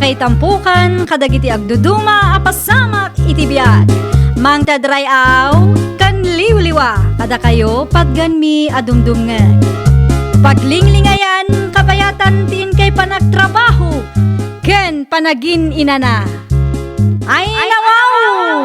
Makaitampukan kadagiti agduduma apasamak iti biag. Mang tadrayaw kan liwliwa kada kayo padganmi adumdumngan. Paglinglingayan kapayatan tin kay panagtrabaho ken panagin inana. Ay nawaw!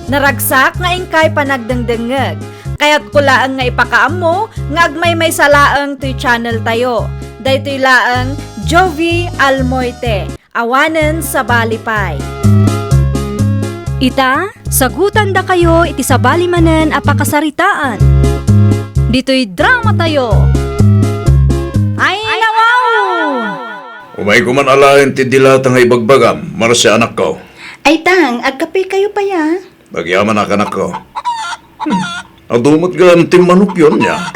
Naragsak nga ingkay panagdengdengeg. Kaya't kulaang nga ipakaam mo, nga agmay may salaang to'y channel tayo. Daytoy laang Jovi Almoite, awanen sa balipay. Ita, sagutan da kayo iti sa balimanen apakasaritaan. Dito'y drama tayo. Ay nawaw! Umay kuman alain ti dilata nga ibagbagam, marasya anak ko. Ay tang, agkape kayo pa ya. Bagyaman anak ko. Adumot ka ti manok yun niya.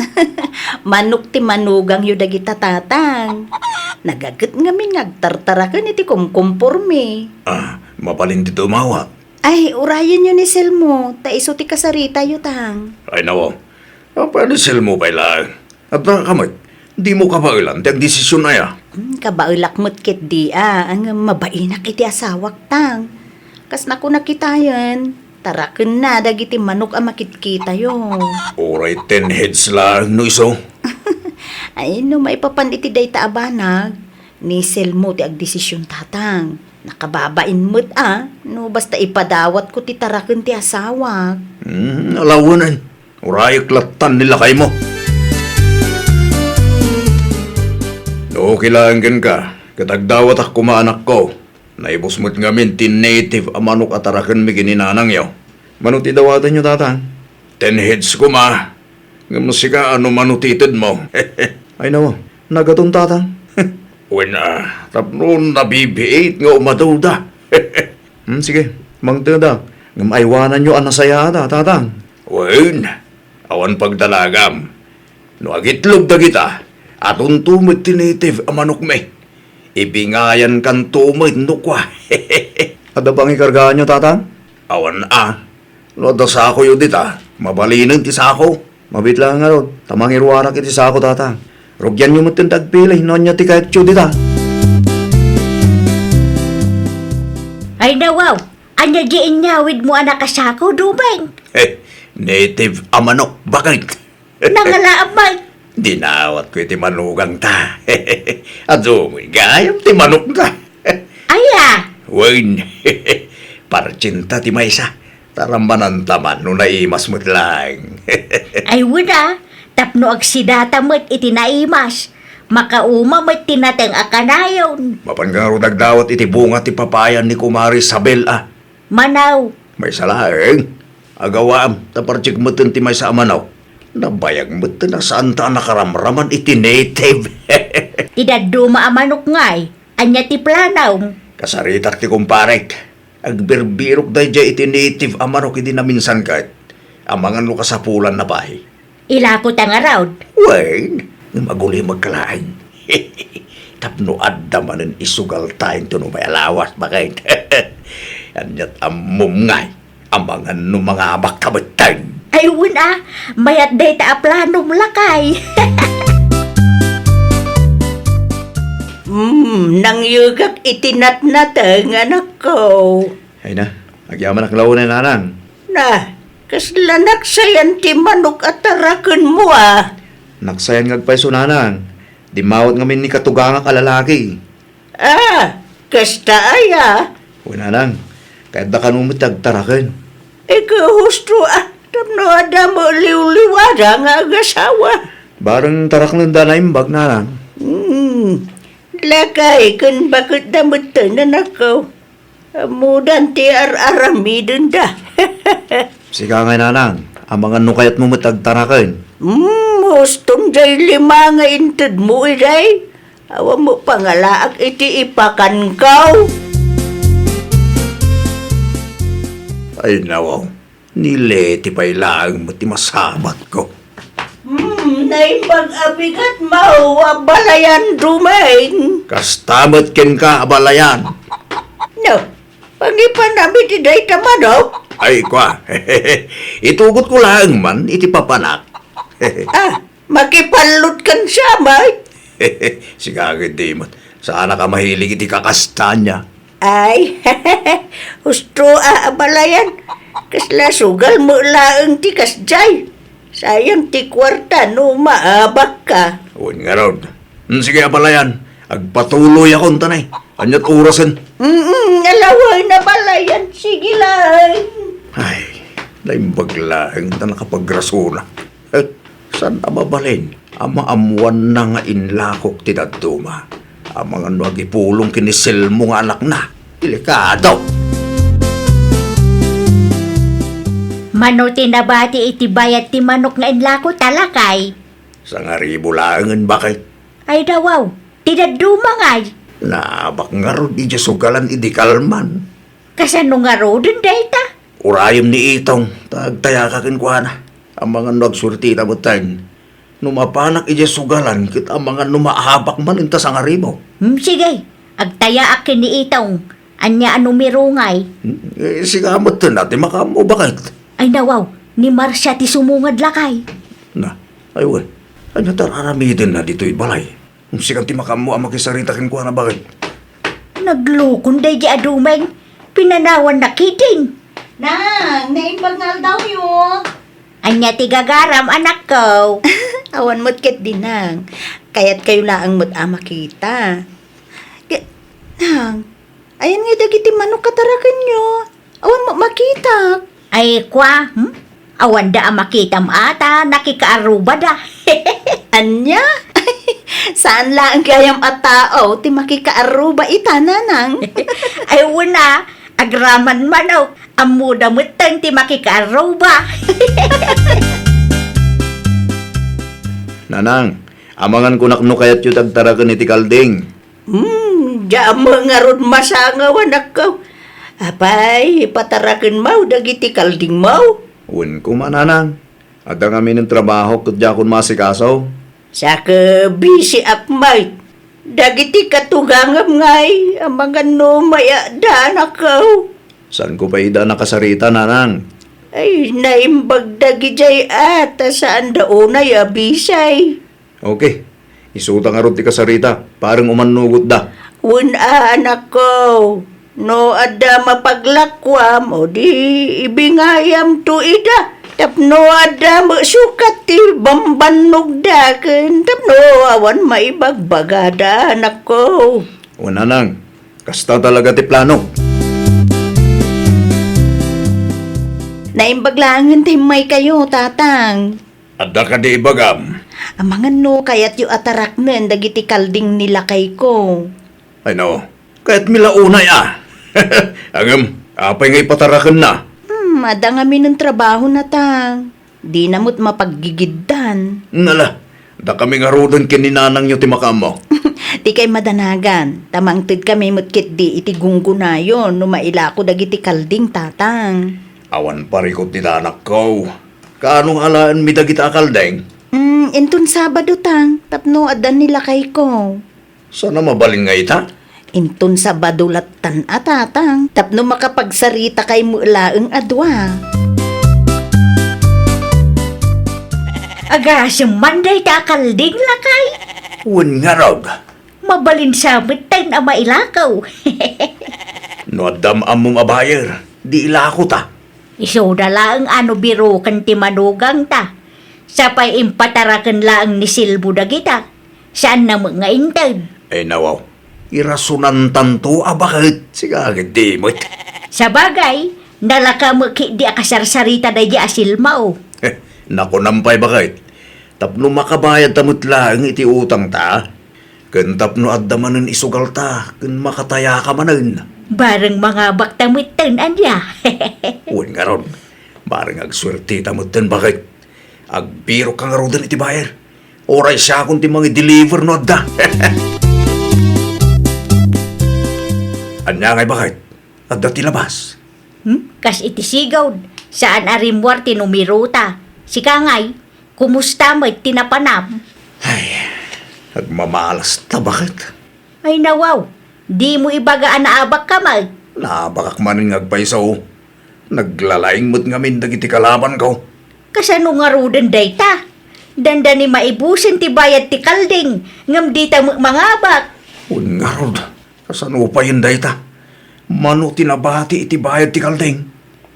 Manok ti manugang yu dagita tatang. Nagagat nga mi ngagtartarakan iti kumkumporme. Mapalin ti tumawa. Ay, urayan yun ni Selmo. Taiso ti kasarita yu tang. Ay nawa, paano sel mo pa ilang? At nakakamay, di mo kabailan, ti ang desisyon na ya. Kabailak mo't kit di ang mabainak iti asawak tang. Kas naku nakitayan. Taraken na dagiti manok ang makitkita yo. Oray 10 heads lang, no iso. Ay, no maipapan iti dayta abanag. Ni Selmo ti agdesisyon tatang. Nakababain mo't no basta ipadawat ko ti taraken ti asawak. Alawanan, orayok latan nila kay mo. No, kailangan ka. Katagdawat ako maanak ko. Naibos mo't ngamin ti native amanok atarakan mi gininanang yaw. Manuti dawatan nyo tatang. 10 heads ko ma. Ngamusika ano manutitid mo. Ay nawa, nagatong tatang. When tapno nabibiit nga umaduda. Sige, mangtada. Ngamaywanan nyo anasaya ata tatang. Wen, awan pagdalagam. No agitlog da kita. Atun tumit ti native amanok me. Ibingayan kan tumit no kwa. Ada bang ikargaan nyo, tatang? Awan No, da sako yun dita. Mabalinan ti sako. Mabit lang nga ron. Tamang iruwarak iti sako, tatang. Rugyan nyo mutin tagpilay. Noon nyo ti kahit tiyo dita. Ay nawaw, anya di inyawid mo anak kasako, dumeng. Native amanok. Bakit? Nangalaabay. Dinawat ko iti manugang ta. At dumoy gayam ti manok ta. Aya, Wain, parcinta ti maysa. Tarambanan taman no naimas mo't lang. ay wala. Tapno agsidata mo't itinaimas. Makauma mo't tinateng akanayon. Mapangaro dagdawat iti bunga ti papayan ni Kumari Sabel Manaw, May salaeng. Agawaam, taparchik mo ti may sa amanaw. Nabayag mo na saan ta nakaramraman iti native. tidaduma amanok ngay. Anya ti planaw. Kasaritak ti kumparek. Agbirbirok day jay iti native amanok iti na minsan kahit. Amangan lo kasapulan na bahay. Ilakot ang arawd. Wain, maguli magkalain. Tapno adda manen isugal tayo to no may alawas bakit. Anyat amom ngay. Amangan no mga abak kabatan. Ay wala, mayat day ta aplanom lakay. Nangyugak itinatnatang anak ko. Ay na, agyaman ak lawan na nanang. Na, kaslanak sayan ti manok at taraken mo Naksayan ngagpaiso nanang. Di mawat ngamin ni katugang kalalaki. Kasta aya. Uy nanang, kahit da kanumit agtaraken. Ikaw husto tapno ada mo liwliwada nga agasawa. Barang tarak ng danaimbag nanang. Lakay kan bakit damot na ako. Mudan ti aramidon da. Sika nga nanang, amangan no kayat mo matagtaraken. Hustong jay 5 nga inted mo iday. Awa mo pangalaak iti ipakan kaw. Ay nawaw, nileti pa'y laang mati masabat ko. Naipag-abigat mawa balayan dumeng. Kastamat ken ka abalayan. No, pangipanamit iday tamanok. Ay kwa, itugot ko lang man, iti papanak. Makipalot kan siya, may. Sigagad di mo't. Sana ka mahilig iti kakastanya. Ay, husto abalayan. Kasla sugal mo laang ti kasjay. Sayang ti kwarta no maabak ka. Uwan nga ron. Sige, abalayan. Agpatuloy akong tanay. Anyat orasan. Alaway na balayan. Sige lang. Ay, naimbaglaang na nakapagrasuna. Saan na mabalin? Ama-amuan na nga inlakok ti daduma. Ang mga nagipulong kinisil mo nga anak na. Delikado. Mano tinabati iti bayat ti manok nga inlako talakay. Sa nga ribulangan bakit? Ay dawaw, tidaduma ngay. Nabak nga ron di sugalan idi kalman. Kasano nga ro din dayta? Urayom ni itong tagtaya kakin kwa na. Ang mga nagsurti na butang. Numapanak ije sugalan kit ang mga numahabak man inta sa nga ribo. Sige, agtaya akin ni itong. Anya numero ngay. Sigamot to natin makamo bakit? Ay dawaw, ni Marcia ti sumungad lakay. Na, aywan. Ano tararamidin na dito'y balay? Kung sigang ti makamo ang makisarita kin kwa na bakit? Naglukon day di adumeng. Pinanawan na kiting. Nang, naimbagnal daw yun. Anya ti gagaram anak ko. Awan mo't ket dinang. Kaya't kayo laang mo't makita. Nang, ayan nga dagiti manok katarakan nyo. Awan mo makita. Ay kwa, awan da ang makitam ata, nakikaaruba da. Anya? Saan lang kayam at tao ti makikaaruba ita nanang? Ay wala, agraman manaw, amuda mutang ti makikaaruba. Nanang, amangan ko nakno kayat yu tagtarakan iti kalding. Diyan mo nga ron masangawan ako. Apay, patarakan mau dagiti kalding mau. Uwan ko mananang. At ang amin ng trabaho kat jakon masikasaw. Sa busy akmay. Dagiti katugangam ngay, ang mga numaya daan ako. Saan ko pa ida nakasarita, nanang? Ay, naimbag dagi jay ata saan daunay abisay. Okay, isuta nga ron ti kasarita. Parang umanugot da. Anak ko, no ada mapaglakwam o di ibingayam tu ida. Tapno ada sukat ti bambanog daken. Tapno awan maibagbagada anak ko. O nanang, kasta talaga ti plano. Naimbaglangan ti may kayo, tatang. Adda ka di ibagam. Ang mga no kayat yu ataraknen dagiti kalding nila kay ko. Ay no, kahit milaunay Agam, apay nga ipatarakan na. Madang amin ng trabaho na tang. Di namot mapaggigiddan. Nala, da kami nga rodan kininanang nyo ti makamo. Di kay madanagan. Tamangtid kami mutkit di iti gunggunayon no mailako dagiti kalding tatang. Awan parikot ti anak ko. Kaanong alaan mi dagita kaldeng? Intun Sabado tang. Tapno adan nila kay ko. Sana mabaling nga ita? Intun Sabado latan atatang. Tapno makapagsarita kay mulaeng adwa. Aga, sumanday ta kalding lakay. Uwan nga raw. Mabalin sa mitan ang mailakaw. No adam among abayer, di ilako ta. Iso na lang ano biro kan ti manugang ta. Sapay impatarakan lang ni Silbo dagita. Saan na mga intad? Eh nawaw, irasunan tanto bakit? Sigagad di mo't. Sa bagay, nalaka mo di akasarsarita na di asilmao. Naku nampay bakit? Tapno makabayad tamot lang iti utang ta. Kun tapno addamanen isugal ta, kun makataya ka manen. Bareng mga baktamitan anya. Uwan nga ron, barang agswerte tamutan bakit? Agbiro ka nga ron iti bayer. Oray siya kung ti mga deliver no da. Anya ngay bakit? Adda ti labas. Kas iti sigaw, saan arimwar tinumiruta. Si Kangay, kumusta mo tinapanam? Ay, nagmamalas ta bakit? Ay nawaw, di mo ibagaan na abak kamay. Nabakak manin ngagpaisaw. Naglalaing mo't ngamin dagiti kalaban ko. Kasano nga ruden dayta? Danda ni maibusin ti bayad ti kalding, ngam di ta mangabak. Un nga rod, kasano pa yun dayta? Mano tinabati iti bayad ti kalding?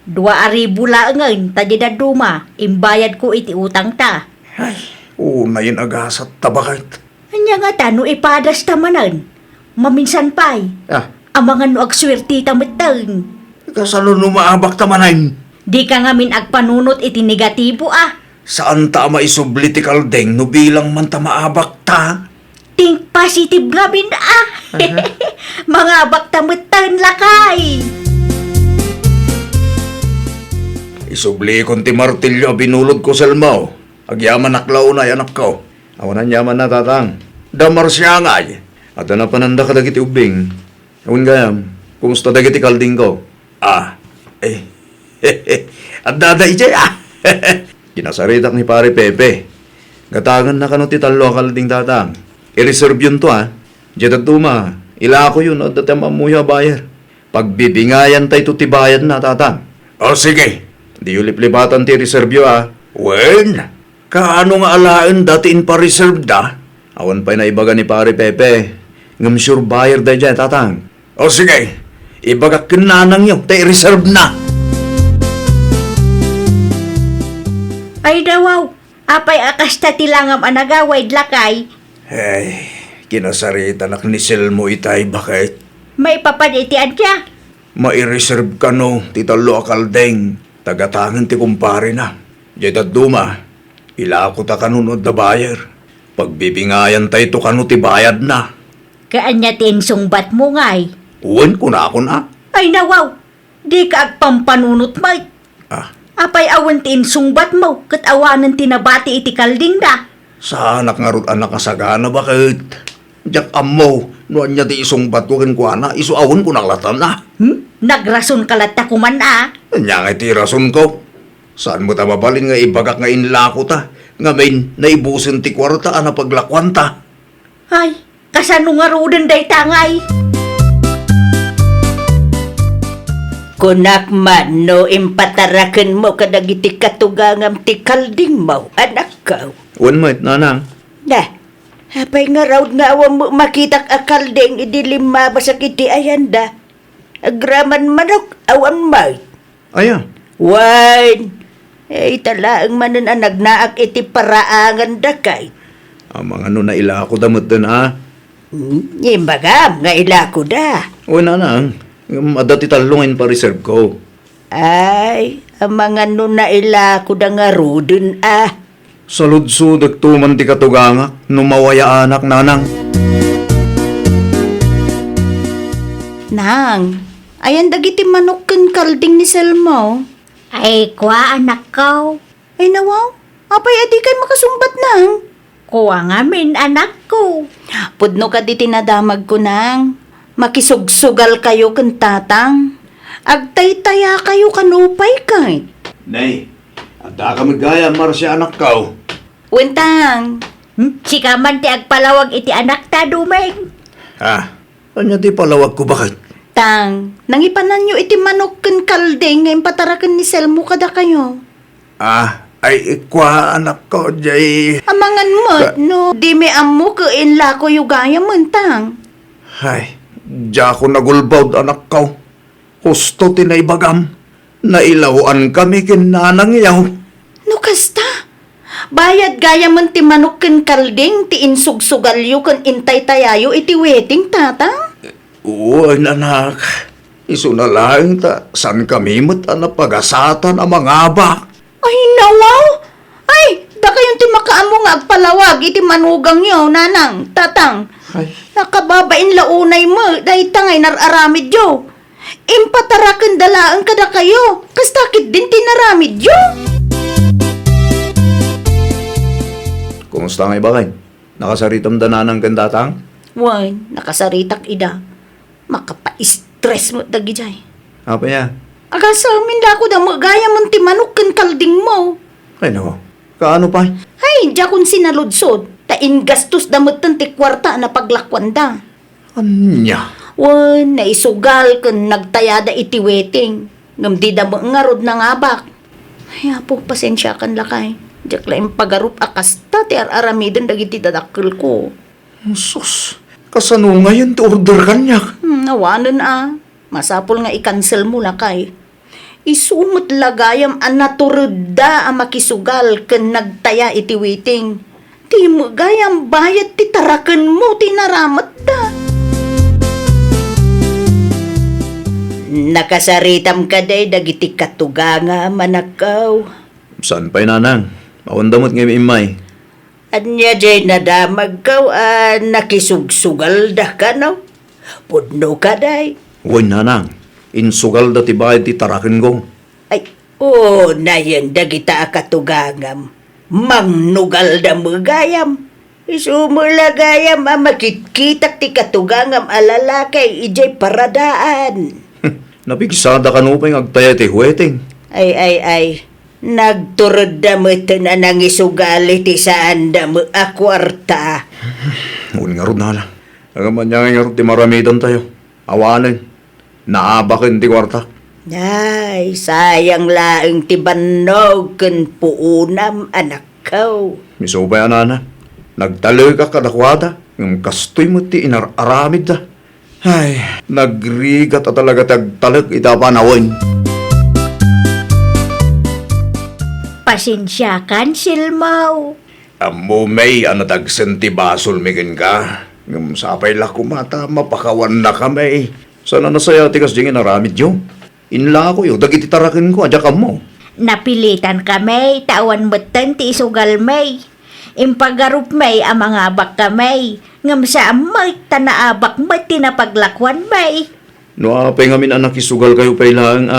2,000 laangan, ta di na duma, imbayad ko iti utang ta. Ay, una yun agasat tabakit. Anya nga ta, no ipadas tamanan. Maminsan pa'y, Ah, amangan no agswerti tamatang. kasano numaabak tamanan? Di ka nga min agpanunot iti negatibo ah. Saan ta maisubli ti kalding no bilang man ta maabak ta? Think positive gabin ah. Mga baktamutan lakay. Isubli kon ti martilyo binulod ko selmaw. Agyaman naklaw na anak ko. Awanan yaman na tatang. Damar siya ngay. At na pananda ka dagiti ubing. Awan gayam, kumusta dagiti kalding ko? Ah, at daday jay ah. Kinasaritak ni pare Pepe. Gatagan na kano ti talo kalding tatang. I-reserve yun to ah. Diyan tuma, ila ko yun at datam amuya bayar. Pagbibingayan tayo to ti bayad na tatang. O sige, di ulip-lipatan ti reserve yun ah. Wen, kaano nga alaan datiin pa reserve da? Awan pa'y naibaga ni pare Pepe. Ngam sure bayar da dyan tatang. O sige, ibagak kinanang yun, tayo reserve na. Ay dawaw, apay akasta tilangam anagaway lakay. Ay, kinasarita nak ni Selmo itay bakit? May papaditian siya. Mai-reserve ka no, titalo akaldeng. Tagatangan ti kumpare na. Diyan duma, ila ko ta kanunod na bayar. Pagbibingayan tayo to kanu ti bayad na. Kaanya tinsungbat mo ngay. Uwan ko na ako na. Ay nawaw, di ka agpampanunot may. Ah, Apay awan tinsungbat mo, kat awanan tinabati iti kalding da. sa anak nga rod anak kasagana bakit? Diyak amaw, nuan niya ti isong bat ko kinkwana, isuawon ko naklatan na. Nagrason kalata kuman ah. Nya nga ti rason ko. Saan mo ta mabalin nga ibagak nga inlako ta? Nga main, naibusin ti kwarta ana paglakwan ta. Ay, kasano nga rudan day tangay. Kunak man no impataraken mo kadagiti katugangam ti kalding mo, anak ko. Uwan mait, nanang. Da, hapay nga raw nga awam mo makitak a kalding idilima basak iti ayanda. Agraman manok awan may. Aya, Wan, talaang manan ang nagnaak iti paraangan dakay. ang mga na ila ko damot dun ah. Imbagam nga ila ko da. Uwan nanang, adati talungin pa reserve ko. Ay, ang mga na ila ko da nga rudun ah. Saludso dagtuman ti katuganga, numawaya anak nanang. Nang, ayan dagiti manok ken kalding ni Selmo. Ay, kwa anak ko. Ay nawaw, apay adi kay makasumbat nang. Kuha nga min anak ko. Pudno ka di tinadamag ko nang. Makisugsugal kayo ken tatang. Agtay-taya kayo kanupay kay. Nay, ada ka magaya mar si anak ko. Wentang, Sika man ti agpalawag iti anak ta dumeng. Ha, anya ti palawag ko bakit? tang, nangipanan nyo iti manok ken kalding nga impataraken ni Selmo kada kayo. Ah, ay ikwa anak ko, jay. Amangan mo, no, di me amo ka inla ko yugaya mentang. Ay, diya ko nagulbawd anak ko. Husto tinaybagam. Nailawaan kami kinanang yaw. No kasta, bayad gaya man ti manok ken kalding ti insugsugalyo ken intay tayayo iti wedding tatang. Uwan anak, iso na lang ta, san kami mo't pag-asatan ang mga bak. Ay nawaw, ay, da kayon ti makaamo nga agpalawag iti manugang yo, nanang, tatang. Ay, Nakababain launay mo, dahi tangay nararamid yo. Impataraken dalaan kada kayo, kastakit din tinaramid yo. kumusta nga ibakay? Nakasaritam dananang kandatang? Wan, nakasaritak ida. Makapa-stress mo dagi jay. Apa ya? Aga sa amin lako da mo gaya man ti manok ken kalding mo. Ay nako, kaano pa? Ay, diya kun sinaludsod, tain gastos damot ti kwarta na paglakwan da. Anya? Wan, naisugal ken nagtayada iti wedding. Ngam di da mo ngarod na ngabak. Ay, apo, pasensya kan lakay. Diyak lang pagarup akasta ti aramidan dagiti dadakkel ko. Sus, kasano ngayon ti order kanyak? Awanan Masapol nga i-cancel mo lakay. Isumot lagayam naturda ang makisugal ken nagtaya iti waiting. Ti mo gayam bayad ti taraken mo tinaramat da. Nakasaritam ka day dagiti katuganga manakaw. Saan pa'y nanang? Maundamot ngayon imay. Anya jay nadamag kaw nakisugsugal da ka no? Pudno ka day. Uy, nanang. Insugal da ti bayad ti taraken ko. Ay, na yan dagita katugangam. Mangnugal da magayam. Isumulagayam makitkitak ti katugangam alalakay ijay paradaan. Napigsada ka no pa'y agtaya ti huweting. Ay. Nagturod da mo na nangisugali ti saan da mo akwarta. Uy nga ron nalang. Agaman niya nga ron ti maramitan tayo. Awanan. Naabakin ti kwarta. Ay, sayang laeng ti bannog ken puunam anak ko. Misubay anana. Nagtaloy ka kadakwada. Ng kastoy mo ti inararamid da. Ay, nagrigat at talaga tagtalag itapanawin. Pasensya kan, Silmaw. Amo may tagsen ti basol migin ka. Ngam sapay la kumata mapakawan na kami. Sana nasaya ti kas dingin aramid yo. Inla ko yo, dagiti tarakin ko, adya ka mo. Napilitan kami, tawan betan ti isugal may. Impagarup may ang mga abak kami. Ngam sa amay, tanaabak may tinapaglakwan may. No apay ngamin anak isugal kayo pay lang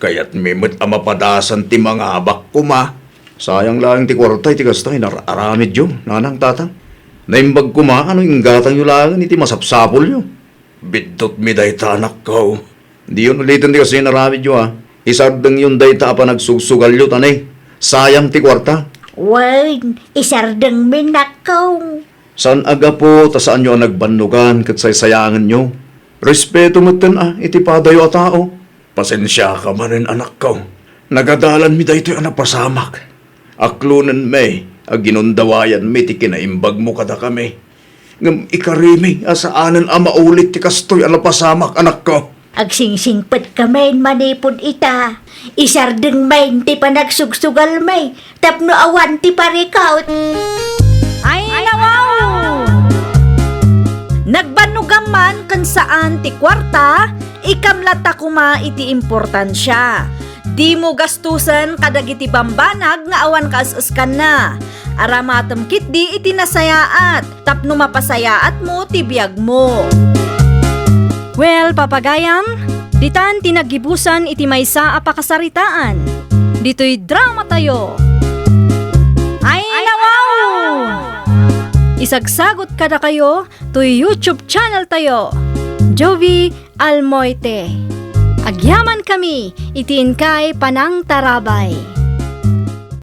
Kaya't mimit amapadasan ti mga abak ko ma. Sayang lang ti kwartay ti kas tayo aramid yo, nanang tatang. Naimbag ko ma, ano yung gatang yung lang iti masapsapol yo. Bidot mi dayta anak ko. Di yun ulitin ti kasi naramid yo Isardang yung dayta pa nagsugsugal yo tanay. Sayang ti kwarta. Wan, isardeng minakaw. San aga po, ta saan nyo ang nagbandugan kat saysayangan nyo? Respeto mo iti padayo a tao. Pasensya ka manin anak ko. Nagadalan mi dayto yung pasamak. Aklunan may, ginundawayan mi ti kinaimbag mo kada kami. Ngam ikarimi, asaanan maulit ti kastoy pasamak anak ko. Agsingsingpet kami manipod ita. Isardeng may ti panagsugsugal may. Tapno awan ti parikaut. Ay, nawaw! Nagbanugam man kan saan ti kwarta, ikamlata kuma iti importansya. Di mo gastusan kadagiti bambanag nga awan kaasaskan na. Aramatem kit di iti nasayaat, tapno mapasayaat mo ti biyag mo. Well, papagayam, ditan tinagibusan iti maysa a pakasaritaan. Dito'y drama tayo. Ay, nawaw! Isagsagot kada kayo to YouTube channel tayo. Jovi Almoite. Agyaman kami, itiin kay Panang Tarabay.